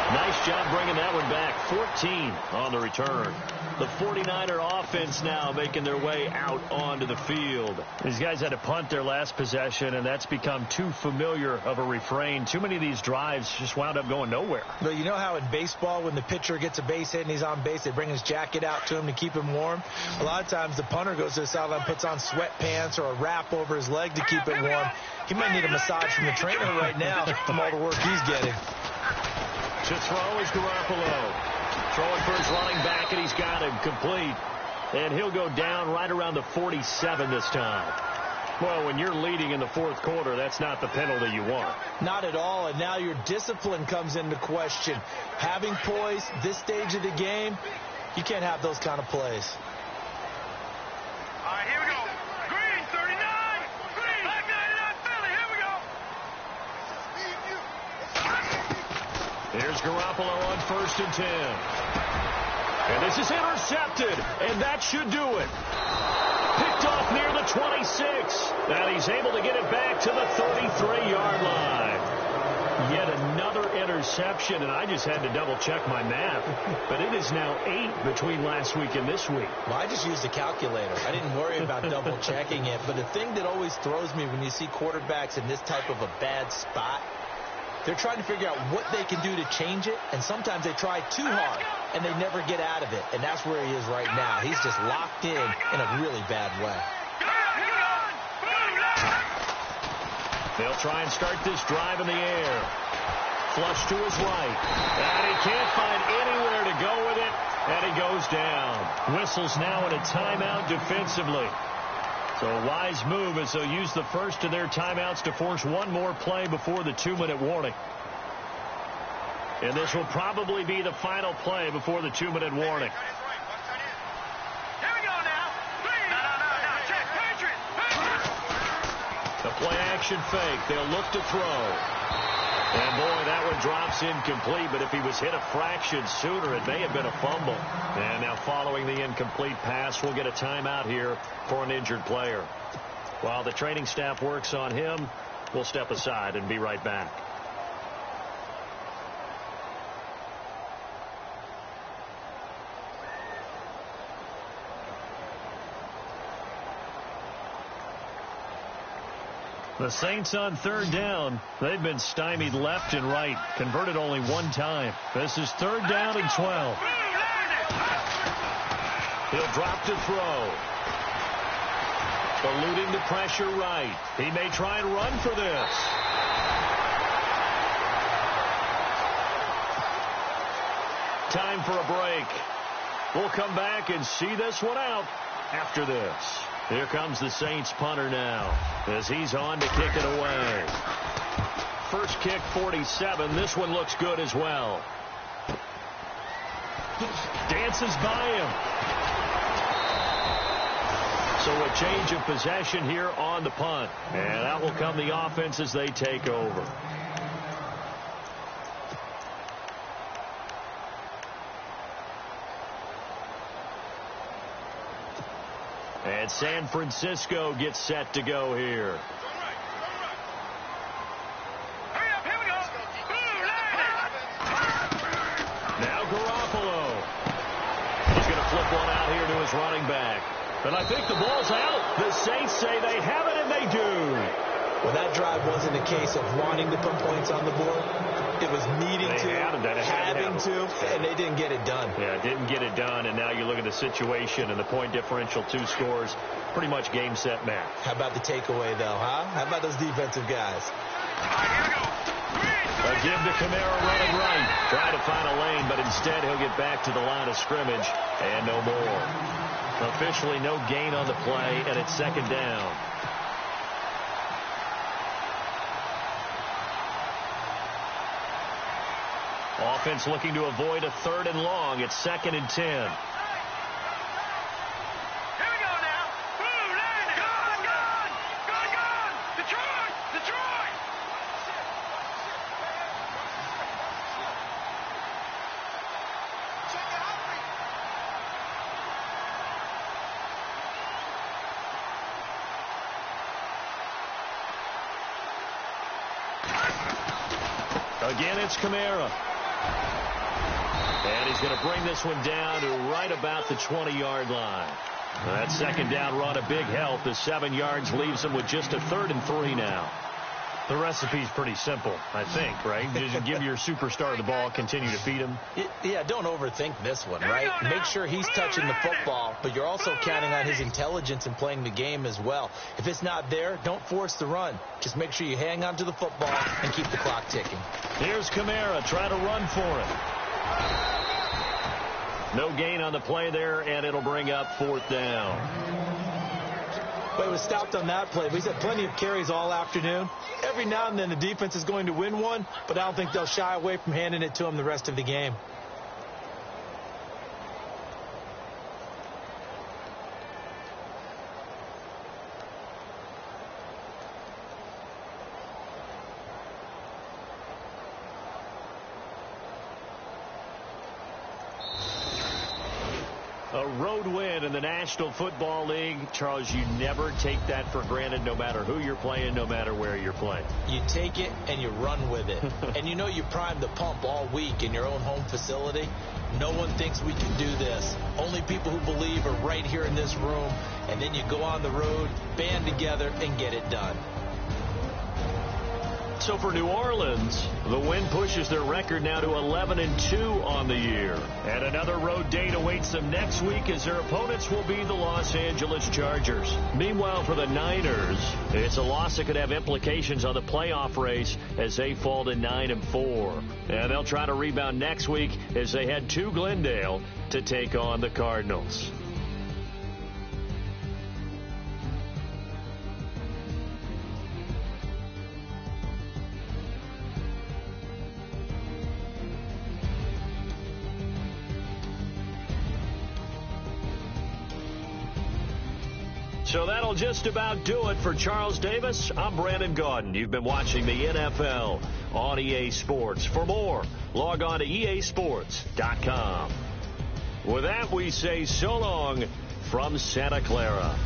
Nice job bringing that one back. 14 on the return. The 49er offense now making their way out onto the field. These guys had to punt their last possession, and that's become too familiar of a refrain. Too many of these drives just wound up going nowhere. But you know how in baseball, when the pitcher gets a base hit and he's on base, they bring his jacket out to him to keep him warm? A lot of times the punter goes to the sideline, puts on sweatpants or a wrap over his leg to keep it warm. He might need a massage from the trainer right now from all the work he's getting. To throw is Garoppolo. Throwing for his running back, and he's got him complete. And he'll go down right around the 47 this time. Well, when you're leading in the fourth quarter, that's not the penalty you want. Not at all, and now your discipline comes into question. Having poise, this stage of the game, you can't have those kind of plays. All right, here we go. Green, 39. Green. Black 99, Philly. Here we go. Here's Garoppolo on 1st and 10. And this is intercepted, and that should do it. Picked off near the 26. And he's able to get it back to the 33-yard line. Yet another interception, and I just had to double-check my math. But it is now 8 between last week and this week. Well, I just used a calculator. I didn't worry about double-checking it. But the thing that always throws me when you see quarterbacks in this type of a bad spot, they're trying to figure out what they can do to change it, and sometimes they try too hard, and they never get out of it. And that's where he is right now. He's just locked in a really bad way. They'll try and start this drive in the air. Flush to his right. And he can't find anywhere to go with it, and he goes down. Whistles now in a timeout defensively. So a wise move as they'll use the first of their timeouts to force one more play before the 2-minute warning. And this will probably be the final play before the 2-minute warning. Here we go now. No. Check. Patriot. The play-action fake. They'll look to throw. And, boy, that one drops incomplete, but if he was hit a fraction sooner, it may have been a fumble. And now following the incomplete pass, we'll get a timeout here for an injured player. While the training staff works on him, we'll step aside and be right back. The Saints on 3rd down. They've been stymied left and right. Converted only one time. This is 3rd down and 12. He'll drop to throw. Eluding the pressure right. He may try and run for this. Time for a break. We'll come back and see this one out after this. Here comes the Saints punter now as he's on to kick it away. First kick, 47. This one looks good as well. Dances by him. So a change of possession here on the punt. And out will come the offense as they take over. And San Francisco gets set to go here. Hurry up, here we go. Now Garoppolo. He's going to flip one out here to his running back. And I think the ball's out. The Saints say they have it, and they do. Well, that drive wasn't a case of wanting to put points on the board. It was needing to, having to, and they didn't get it done. Yeah, didn't get it done, and now you look at the situation and the point differential, 2 scores, pretty much game, set, match. How about the takeaway, though, huh? How about those defensive guys? A give to Kamara running right. Try to find a lane, but instead he'll get back to the line of scrimmage, and no more. Officially no gain on the play, and it's second down. Offense looking to avoid a 3rd and long. It's 2nd and 10. Here we go now. Boom, land it. Gone. Detroit. Again, it's Kamara. And he's going to bring this one down to right about the 20-yard line. That second down run a big help. The 7 yards leaves him with just a 3rd and 3 now. The recipe's pretty simple, I think, right? Just give your superstar the ball, continue to feed him. Yeah, don't overthink this one, right? Make sure he's touching the football, but you're also counting on his intelligence in playing the game as well. If it's not there, don't force the run. Just make sure you hang on to the football and keep the clock ticking. Here's Kamara trying to run for it. No gain on the play there, and it'll bring up 4th down. Well, he was stopped on that play, but he's had plenty of carries all afternoon. Every now and then the defense is going to win one, but I don't think they'll shy away from handing it to him the rest of the game. A road win in the National Football League. Charles, you never take that for granted, no matter who you're playing, no matter where you're playing. You take it and you run with it. And you know you primed the pump all week in your own home facility. No one thinks we can do this. Only people who believe are right here in this room. And then you go on the road, band together, and get it done. So for New Orleans, the win pushes their record now to 11-2 on the year. And another road date awaits them next week as their opponents will be the Los Angeles Chargers. Meanwhile, for the Niners, it's a loss that could have implications on the playoff race as they fall to 9-4. And they'll try to rebound next week as they head to Glendale to take on the Cardinals. So that'll just about do it for Charles Davis. I'm Brandon Gaudin. You've been watching the NFL on EA Sports. For more, log on to easports.com. With that, we say so long from Santa Clara.